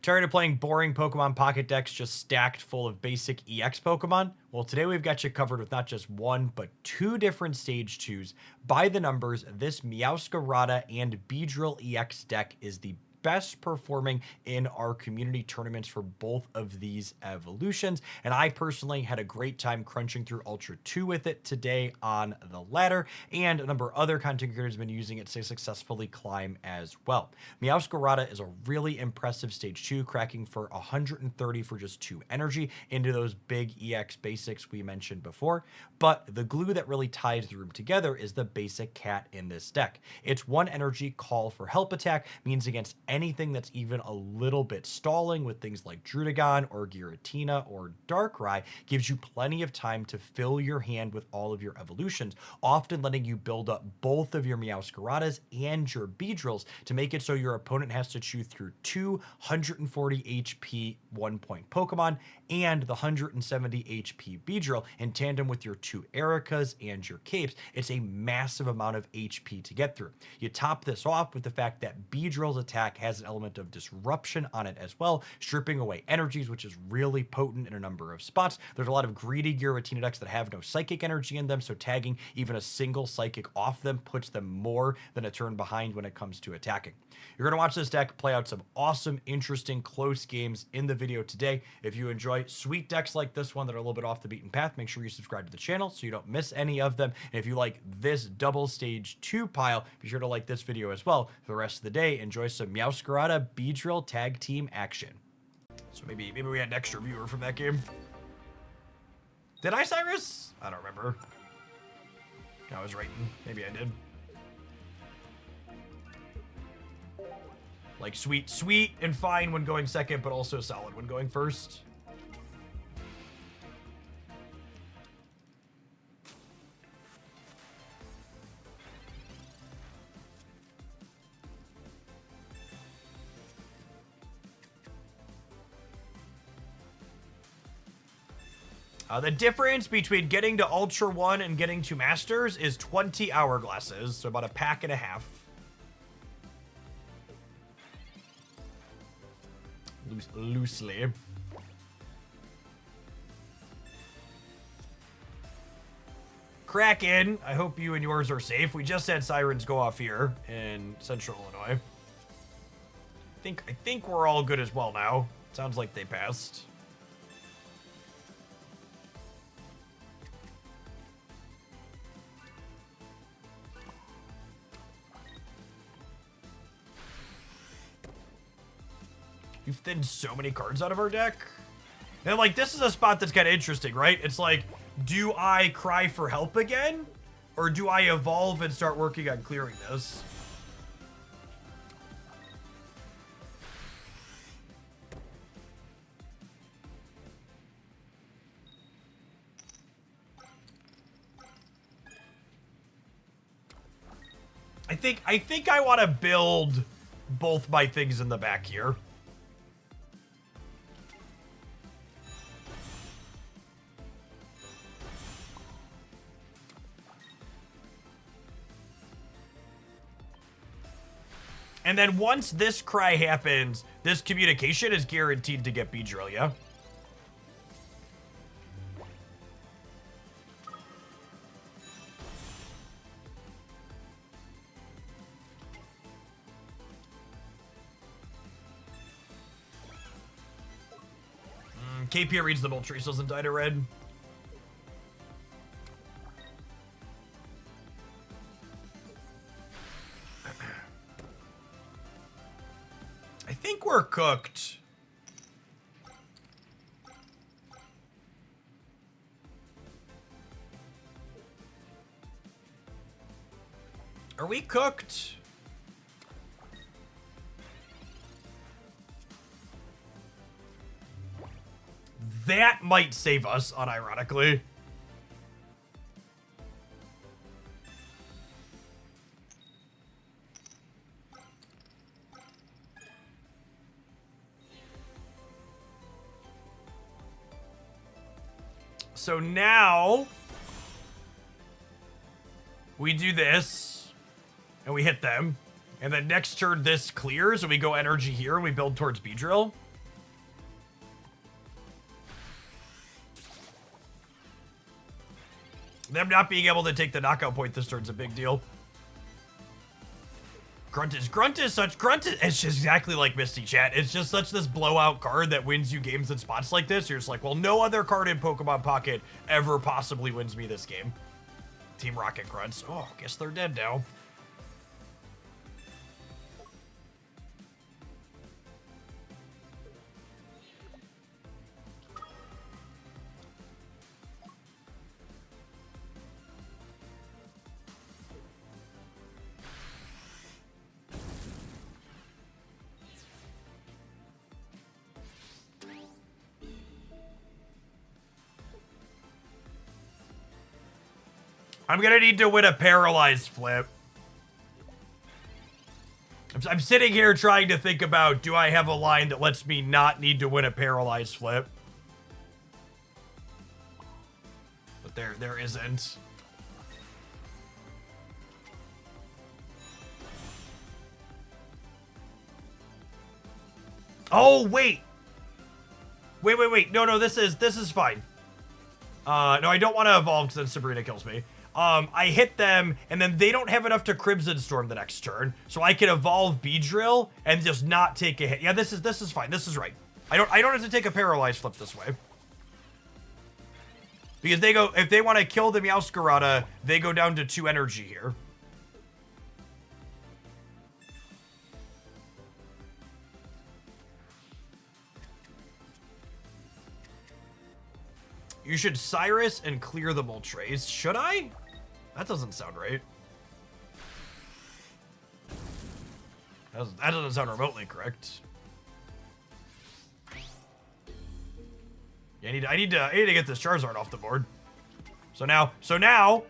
Tired of playing boring Pokemon Pocket decks just stacked full of basic EX Pokemon? Well, today we've got you covered with not just one, but two different Stage 2s. By the numbers, this Meowscarada and Beedrill EX deck is the best performing in our community tournaments for both of these evolutions, and I personally had a great time crunching through Ultra 2 with it today on the ladder, and a number of other content creators have been using it to successfully climb as well. Meowscarada is a really impressive Stage 2, cracking for 130 for just 2 energy into those big EX basics we mentioned before, but the glue that really ties the room together is the basic cat in this deck. It's 1 energy, call for help attack, means against anything that's even a little bit stalling with things like Druddigon or Giratina or Darkrai, gives you plenty of time to fill your hand with all of your evolutions, often letting you build up both of your Meowscaradas and your Beedrills to make it so your opponent has to chew through 2 140 HP 1-point Pokemon and the 170 HP Beedrill in tandem with your 2 Ericas and your Capes. It's a massive amount of HP to get through. You top this off with the fact that Beedrill's attack has an element of disruption on it as well, stripping away energies, which is really potent in a number of spots. There's a lot of greedy Giratina decks that have no psychic energy in them, so tagging even a single psychic off them puts them more than a turn behind when it comes to attacking. You're going to watch this deck play out some awesome, interesting, close games in the video today. If you enjoy sweet decks like this one that are a little bit off the beaten path, make sure you subscribe to the channel so you don't miss any of them. And if you like this double Stage 2 pile, be sure to like this video as well. For the rest of the day, enjoy some Meowscarada Beedrill tag team action. So maybe we had an extra viewer from that game. Did I, Cyrus? I don't remember. I was writing. Maybe I did. Like sweet and fine when going second, but also solid when going first. The difference between getting to Ultra 1 and getting to Masters is 20 hourglasses, so about a pack and a half. Loosely. Kraken, I hope you and yours are safe. We just had sirens go off here in Central Illinois. I think we're all good as well now. Sounds like they passed. You've thinned so many cards out of our deck. And like, this is a spot that's kind of interesting, right? It's like, do I cry for help again? Or do I evolve and start working on clearing this? I think I want to build both my things in the back here. And then once this cry happens, this communication is guaranteed to get Beedrill, yeah? KP reads the Moltres, doesn't die to red. I think we're cooked. Are we cooked? That might save us, unironically. So now we do this and we hit them. And then next turn this clears and we go energy here and we build towards Beedrill. Them not being able to take the knockout point this turn's a big deal. Grunt is such, it's just exactly like Misty, chat. It's just such this blowout card that wins you games in spots like this. You're just like, well, no other card in Pokemon Pocket ever possibly wins me this game. Team Rocket Grunts. Oh, guess they're dead now. I'm gonna need to win a paralyzed flip. I'm sitting here trying to think about, do I have a line that lets me not need to win a paralyzed flip? But there isn't. Oh, wait. Wait. No, this is fine. No, I don't want to evolve because then Sabrina kills me. I hit them, and then they don't have enough to Crimson Storm the next turn, so I can evolve Beedrill and just not take a hit. Yeah, this is fine. This is right. I don't have to take a paralyzed flip this way. Because they go, if they want to kill the Meowscarada, they go down to 2 energy here. You should Cyrus and clear the Moltres. Should I? That doesn't sound right. That doesn't sound remotely correct. Yeah, I need to get this Charizard off the board. So now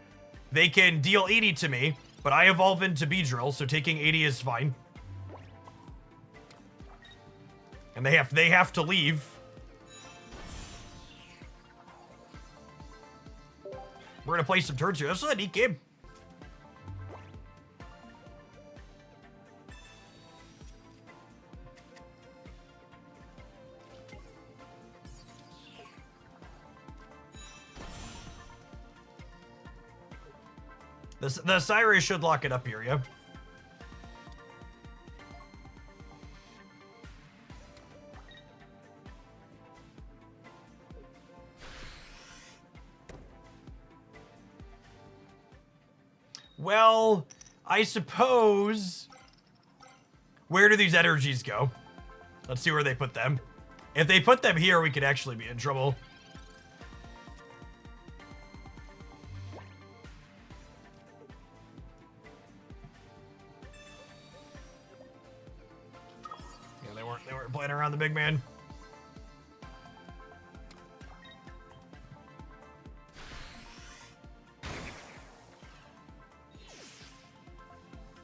they can deal 80 to me, but I evolve into Beedrill, so taking 80 is fine. And they have to leave. We're gonna play some turns here. This is a neat game. The Cyrus should lock it up here, yeah. Well, I suppose... Where do these energies go? Let's see where they put them. If they put them here, we could actually be in trouble. Yeah, they weren't playing around the big man.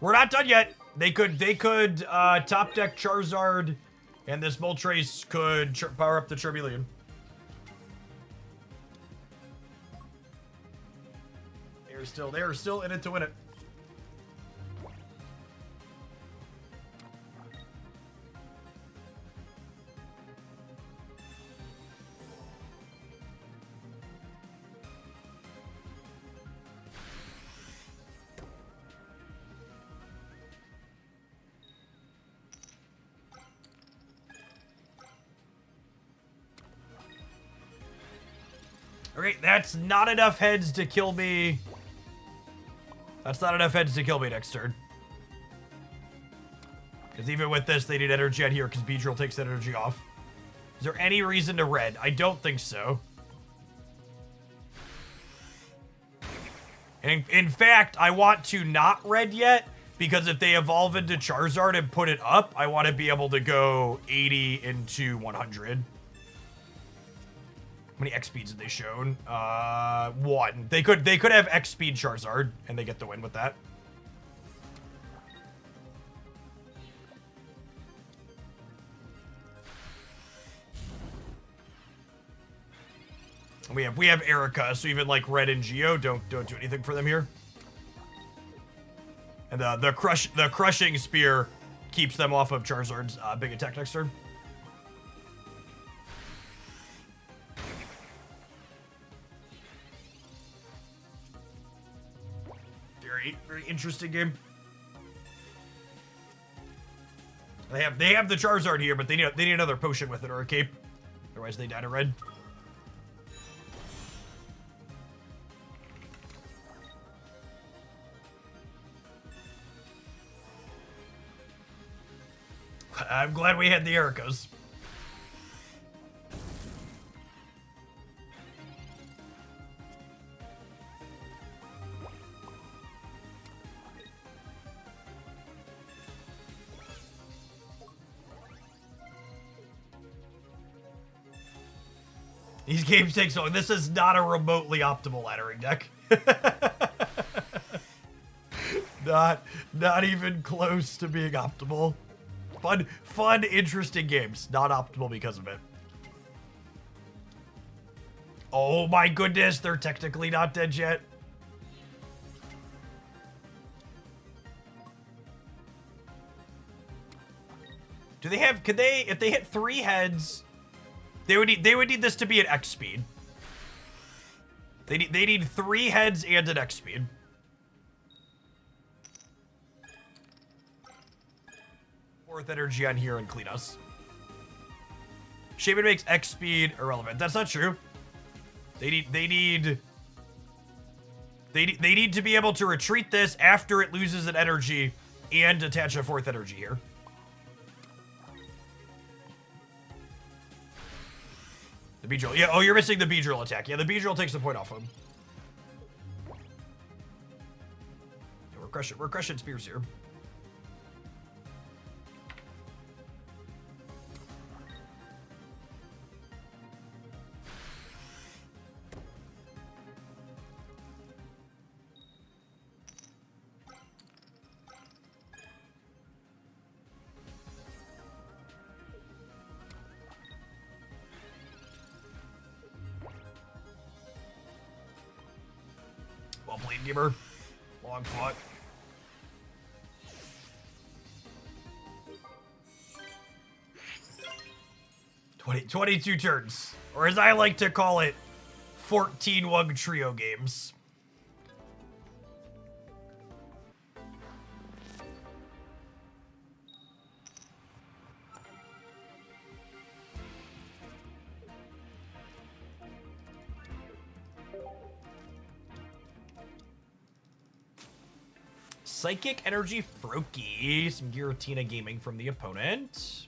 We're not done yet. They could top deck Charizard, and this Moltres could power up the Charmeleon. They're still in it to win it. Okay, that's not enough heads to kill me. That's not enough heads to kill me next turn. Because even with this, they need energy out here because Beedrill takes that energy off. Is there any reason to red? I don't think so. And in fact, I want to not red yet, because if they evolve into Charizard and put it up, I want to be able to go 80 into 100. How many X speeds have they shown? 1. They could have X speed Charizard, and they get the win with that. We have Erica, so even like Red and Geo don't do anything for them here. And the crushing spear keeps them off of Charizard's big attack next turn. Very, very interesting game. They have the Charizard here, but they need another potion with it or a cape. Otherwise they die to red. I'm glad we had the Ericas. These games take so long. This is not a remotely optimal laddering deck. Not even close to being optimal. Fun, interesting games. Not optimal because of it. Oh my goodness, they're technically not dead yet. Do they have, if they hit 3 heads, they would need this to be at X speed. They need 3 heads and an X speed. Fourth energy on here and clean us. Shaman makes X speed irrelevant. That's not true. They need to be able to retreat this after it loses an energy and attach a 4th energy here. The Beedrill. Yeah, oh, you're missing the Beedrill attack. Yeah, the Beedrill takes the point off him. Yeah, we're crushing spears here. Well played, Gamer. Long fought. 22 turns. Or as I like to call it, 14 Wug Trio games. Psychic Energy Froakie. Some Giratina gaming from the opponent.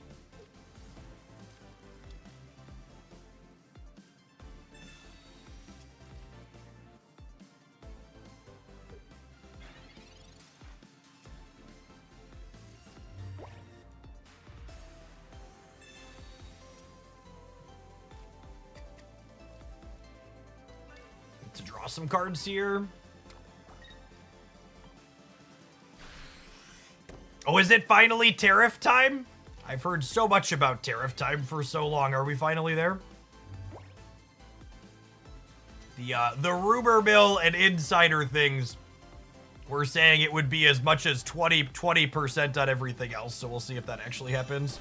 Need to draw some cards here. Oh, is it finally tariff time? I've heard so much about tariff time for so long. Are we finally there? The rumor mill and insider things were saying it would be as much as 20% on everything else, so we'll see if that actually happens.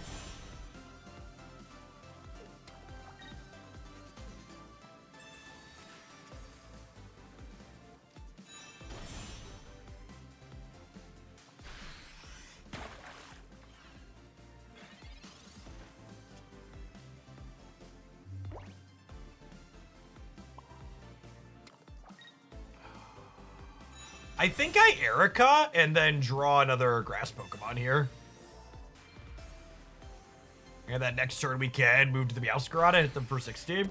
I think I Erica and then draw another grass Pokemon here. And that next turn we can move to the Meowscarada, hit them for 60.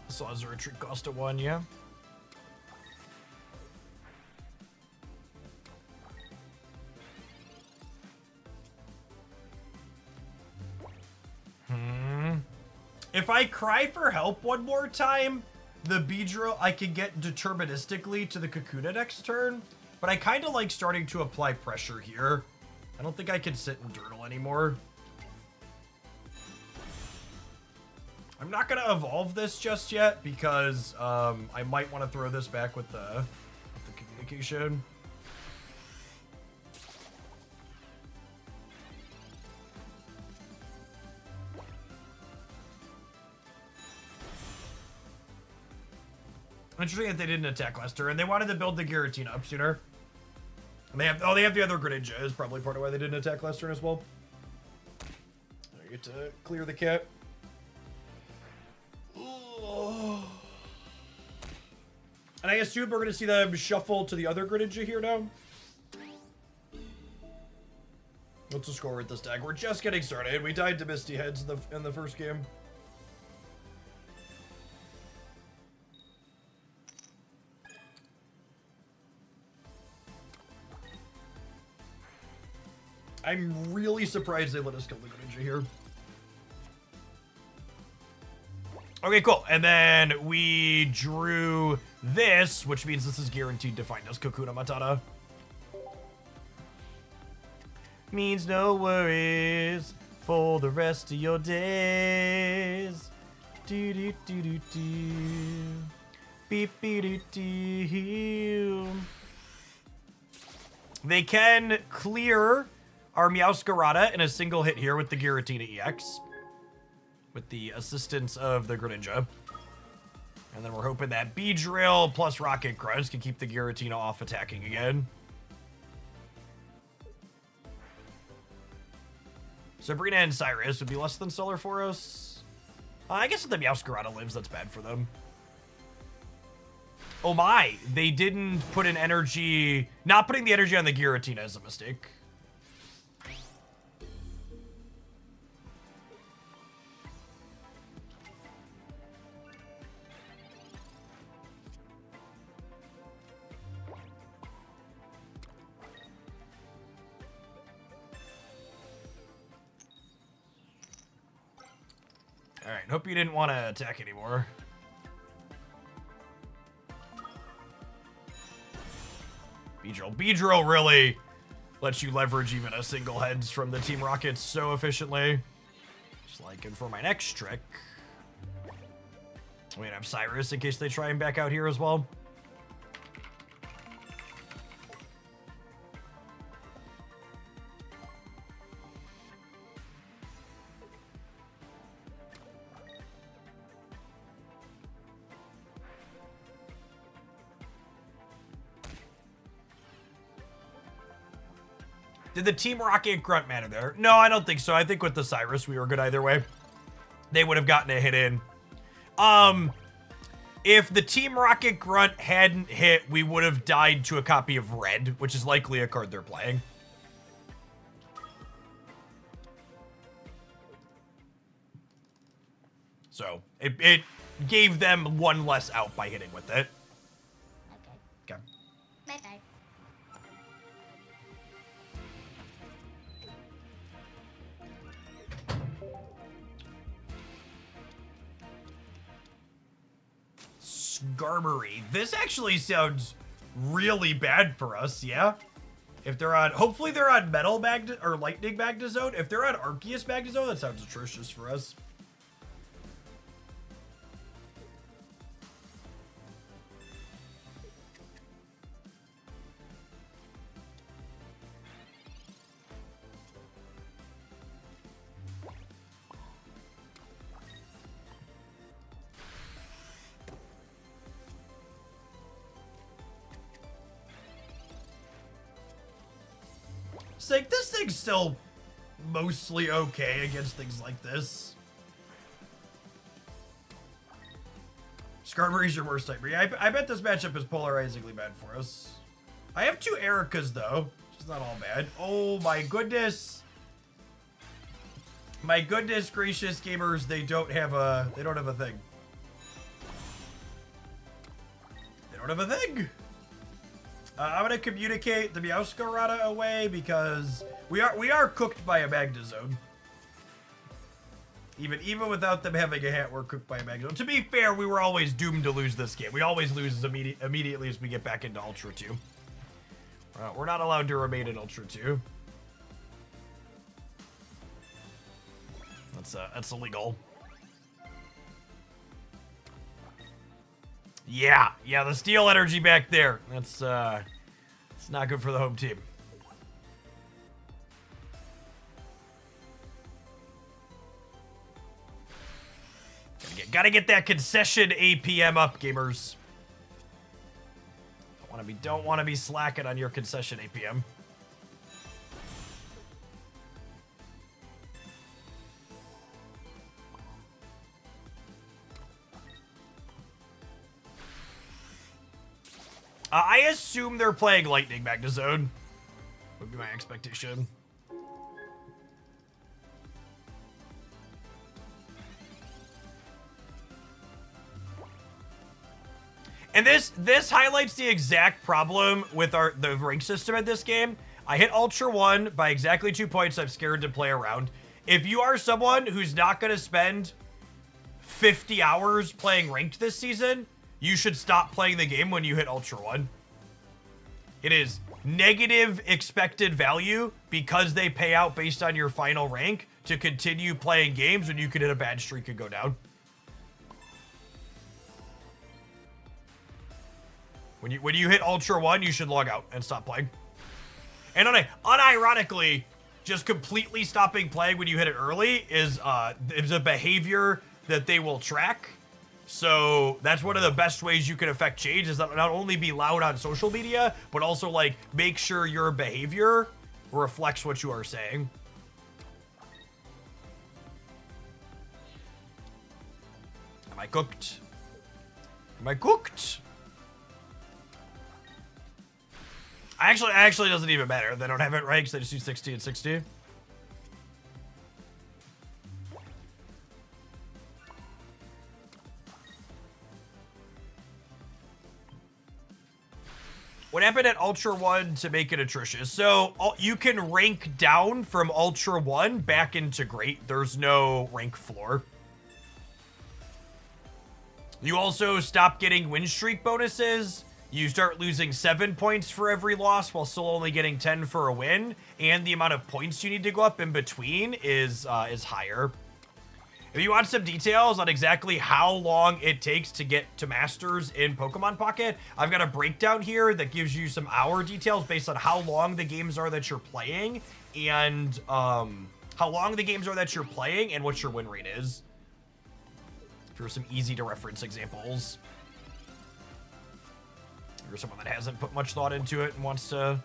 So has a retreat cost of 1, yeah. If I cry for help one more time, the Beedrill I could get deterministically to the Kakuna next turn, but I kind of like starting to apply pressure here. I don't think I can sit and Dirtle anymore. I'm not gonna evolve this just yet because I might want to throw this back with the communication. Interesting that they didn't attack Lester, and they wanted to build the Giratina up sooner. And they have the other Greninja is probably part of why they didn't attack Lester as well. I get to clear the cat. And I assume we're going to see them shuffle to the other Greninja here now. What's the score with this deck? We're just getting started. We died to Misty Heads in the first game. I'm really surprised they let us kill the Greninja here. Okay, cool. And then we drew this, which means this is guaranteed to find us Kakuna Matata. Means no worries for the rest of your days. Do do do do do. Beep beep do do. They can clear our Meowscarada in a single hit here with the Giratina EX. With the assistance of the Greninja. And then we're hoping that Beedrill plus Rocket Crunch can keep the Giratina off attacking again. Sabrina and Cyrus would be less than stellar for us. I guess if the Meowscarada lives, that's bad for them. Oh my, they didn't put an energy... Not putting the energy on the Giratina is a mistake. Alright, hope you didn't want to attack anymore. Beedrill really lets you leverage even a single heads from the Team Rockets so efficiently. Just like, and for my next trick, I'm gonna have Cyrus in case they try and back out here as well. Did the Team Rocket Grunt matter there? No, I don't think so. I think with the Cyrus, we were good either way. They would have gotten a hit in. If the Team Rocket Grunt hadn't hit, we would have died to a copy of Red, which is likely a card they're playing. So, it gave them one less out by hitting with it. Okay. Okay. Bye-bye. Skarmory. This actually sounds really bad for us, yeah? If they're on, hopefully they're on Metal Magnet or Lightning Magnezone. If they're on Arceus Magnezone, that sounds atrocious for us. It's like, this thing's still mostly okay against things like this. Skarmory's your worst type. I bet this matchup is polarizingly bad for us. I have two Ericas, though, which is not all bad. Oh, my goodness. My goodness gracious, gamers, they don't have a thing. They don't have a thing. I'm gonna communicate the Meowscarada away because we are cooked by a Magnezone. Even without them having a hat, we're cooked by a Magnezone. To be fair, we were always doomed to lose this game. We always lose immediately as we get back into Ultra 2. We're not allowed to remain in Ultra 2. That's illegal. Yeah, the steel energy back there. That's it's not good for the home team. Gotta get that concession APM up, gamers. Don't want to be slacking on your concession APM. I assume they're playing Lightning Magnezone. Would be my expectation. And this highlights the exact problem with the rank system at this game. I hit Ultra 1 by exactly 2 points. I'm scared to play around. If you are someone who's not going to spend 50 hours playing ranked this season, you should stop playing the game when you hit Ultra 1. It is negative expected value because they pay out based on your final rank to continue playing games when you could hit a bad streak and go down. When you hit Ultra 1, you should log out and stop playing. And unironically, just completely stopping playing when you hit it early is a behavior that they will track. So that's one of the best ways you can affect change, is that not only be loud on social media, but also like make sure your behavior reflects what you are saying. Am I cooked? Am I cooked? Actually doesn't even matter. They don't have it right because they just do 60 and 60. What happened at Ultra 1 to make it atrocious? So you can rank down from Ultra 1 back into Great. There's no rank floor. You also stop getting win streak bonuses. You start losing 7 points for every loss while still only getting 10 for a win. And the amount of points you need to go up in between is higher. If you want some details on exactly how long it takes to get to Masters in Pokemon Pocket, I've got a breakdown here that gives you some hour details based on how long the games are that you're playing and and what your win rate is. For some easy to reference examples. Or someone that hasn't put much thought into it and wants to.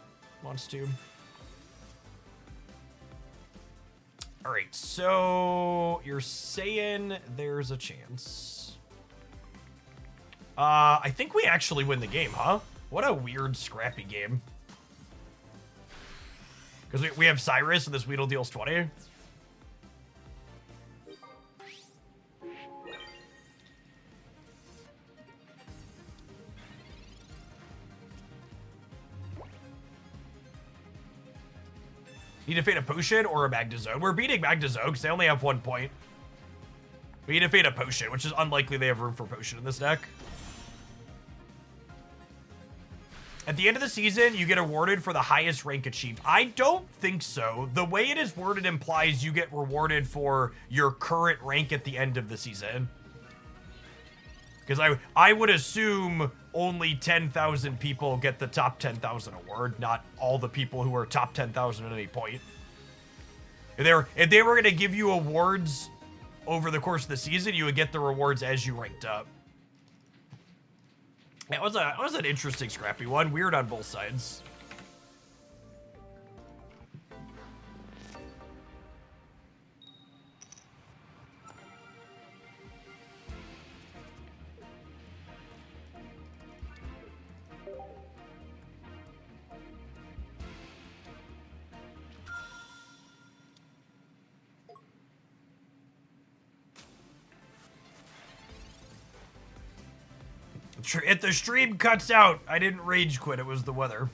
All right, so you're saying there's a chance. I think we actually win the game, huh? What a weird, scrappy game. Because we have Cyrus and this Weedle deals 20. Need to fade a potion or a Magnezone. We're beating Magnezone because they only have 1 point. We need to fade a potion, which is unlikely they have room for potion in this deck. At the end of the season, you get awarded for the highest rank achieved. I don't think so. The way it is worded implies you get rewarded for your current rank at the end of the season. Because I would assume only 10,000 people get the top 10,000 award, not all the people who are top 10,000 at any point. If they were going to give you awards over the course of the season, you would get the rewards as you ranked up. That was an interesting scrappy one. Weird on both sides. If the stream cuts out, I didn't rage quit. It was the weather.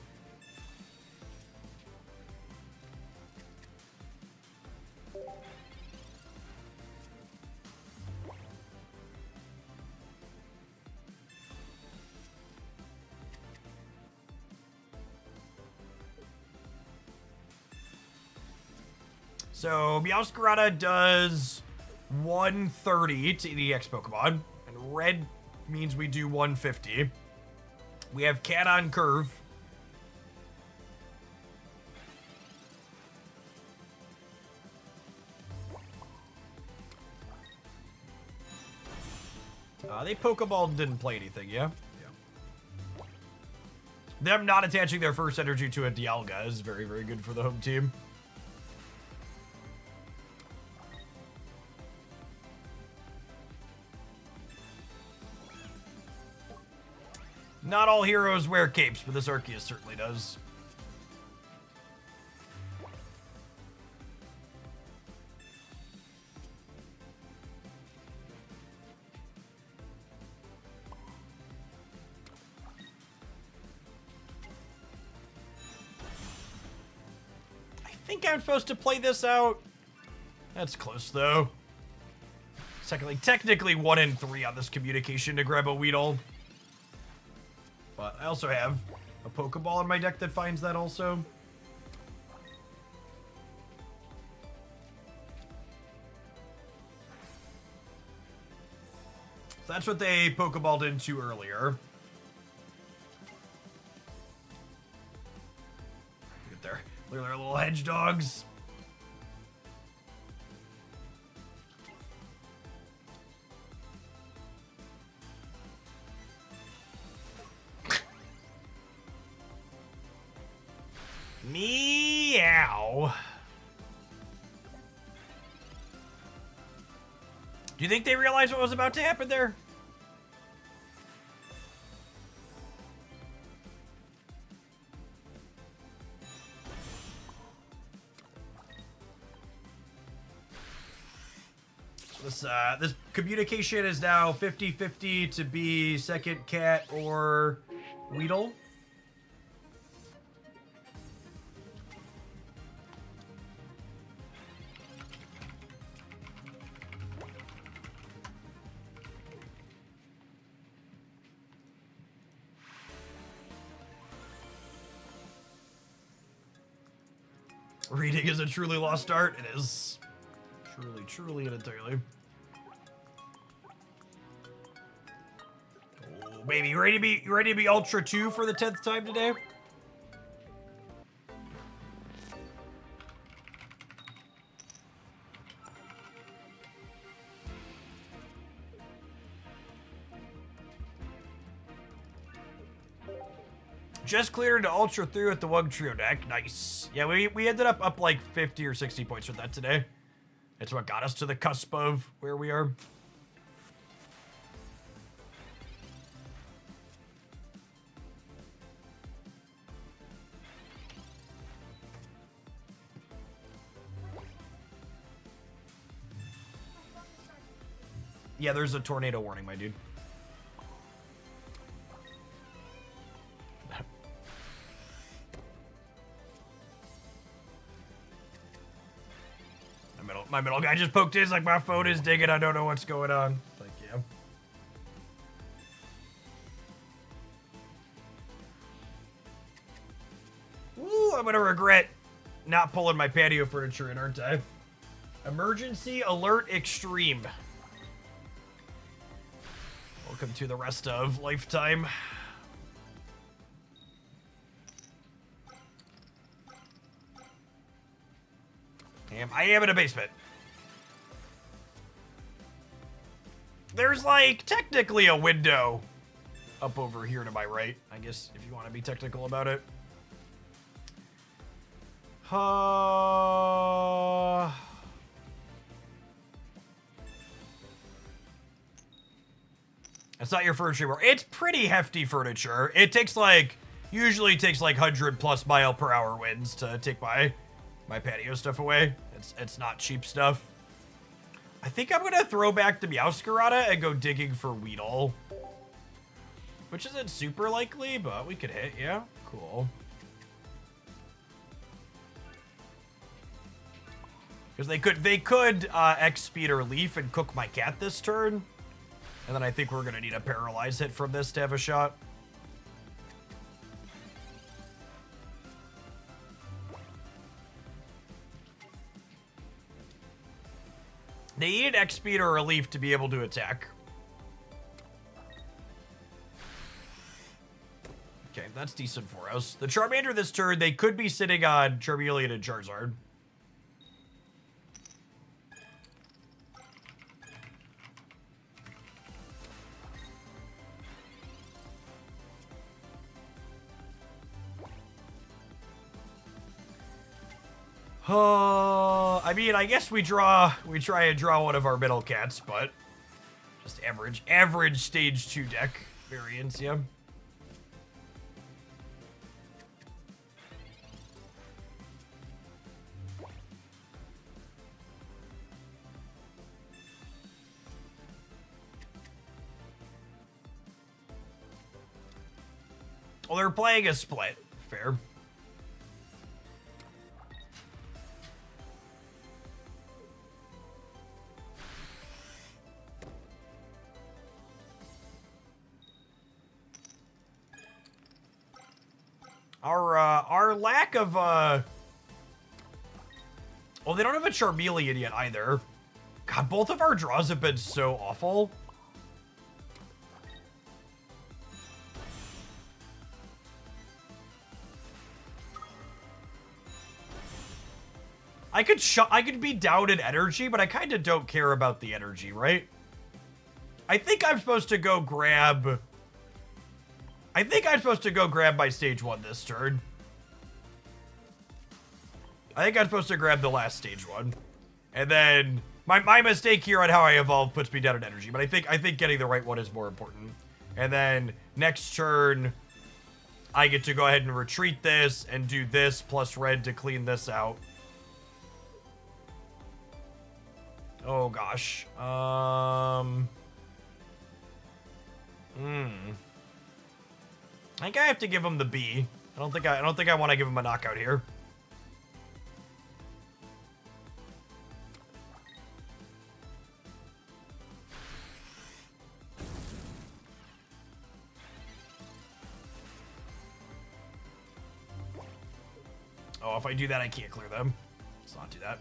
So Meowscarada does 130 to EX Pokemon, and Red means we do 150. We have Cat on curve. They Pokeball didn't play anything, yeah? Yeah. Them not attaching their first energy to a Dialga is very, very good for the home team. Not all heroes wear capes, but this Arceus certainly does. I think I'm supposed to play this out. That's close, though. Secondly, technically 1 in 3 on this communication to grab a Weedle. But I also have a Pokeball in my deck that finds that also. So that's what they Pokeballed into earlier. Look at their little hedge dogs. Meow. Do you think they realized what was about to happen there? This communication is now 50-50 to be second Cat or Weedle. Reading is a truly lost art. It is. Truly and entirely. Oh, baby, you ready to be Ultra 2 for the 10th time today? Just cleared to Ultra 3 with the Wug Trio deck. Nice. Yeah, we ended up like 50 or 60 points with that today. It's what got us to the cusp of where we are. Yeah, there's a tornado warning, my dude. My middle guy just poked his, like, my phone is digging, I don't know what's going on. Thank you. Ooh, I'm gonna regret not pulling my patio furniture in, aren't I? Emergency Alert Extreme. Welcome to the rest of Lifetime. I am in a basement. There's, like, technically a window up over here to my right, I guess, if you want to be technical about it. It's not your furniture anymore. It's pretty hefty furniture. It takes, like, usually takes, like, 100+ mile per hour winds to take my patio stuff away. It's not cheap stuff. I think I'm gonna throw back the Meowscarada and go digging for Weedle. Which isn't super likely, but we could hit, yeah? Cool. Because they could X-Speed or Leaf and cook my cat this turn. And then I think we're gonna need a Paralyze hit from this to have a shot. They needed X-Speed or Relief to be able to attack. That's decent for us. The Charmander this turn, they could be sitting on Charmeleon and Charizard. I mean, I guess we try and draw one of our middle cats, but just average stage 2 deck variants, yeah. Well, they're playing a split. Fair. Our lack of, well, they don't have a Charmeleon yet either. God, both of our draws have been so awful. I could be down in energy, but I kind of don't care about the energy, right? I think I'm supposed to go grab my stage 1 this turn. I think I'm supposed to grab the last stage 1. And then my mistake here on how I evolve puts me down in energy, but I think getting the right one is more important. And then next turn I get to go ahead and retreat this and do this plus red to clean this out. Oh gosh. I think I have to give him the B. I don't think I want to give him a knockout here. Oh, if I do that, I can't clear them. Let's not do that.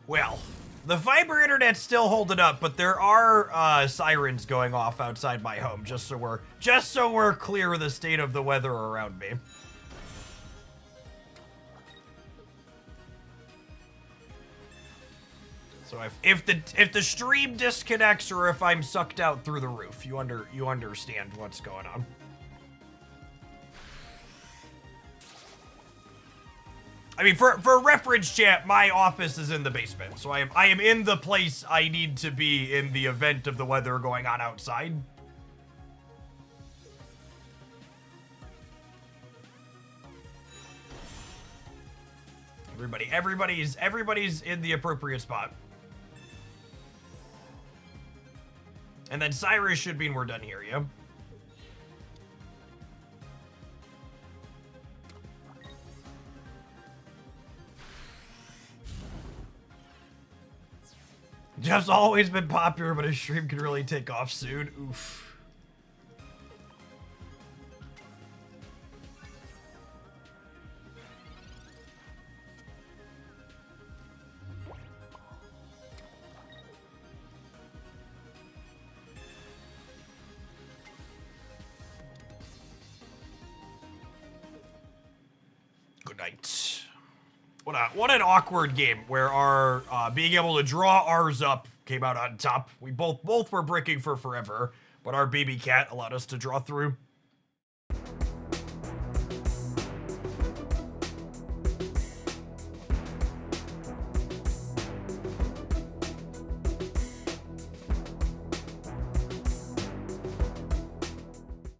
Well, the fiber internet's still holding up, but there are sirens going off outside my home, just so we're clear of the state of the weather around me. So if the stream disconnects or if I'm sucked out through the roof, you understand what's going on. I mean, for reference, chat, my office is in the basement, so I am in the place I need to be in the event of the weather going on outside. Everybody's in the appropriate spot. And then Cyrus should mean we're done here, yeah? Jeff's always been popular, but his stream can really take off soon. Oof. Good night. What an awkward game where our being able to draw ours up came out on top. We both were bricking for forever, but our baby cat allowed us to draw through.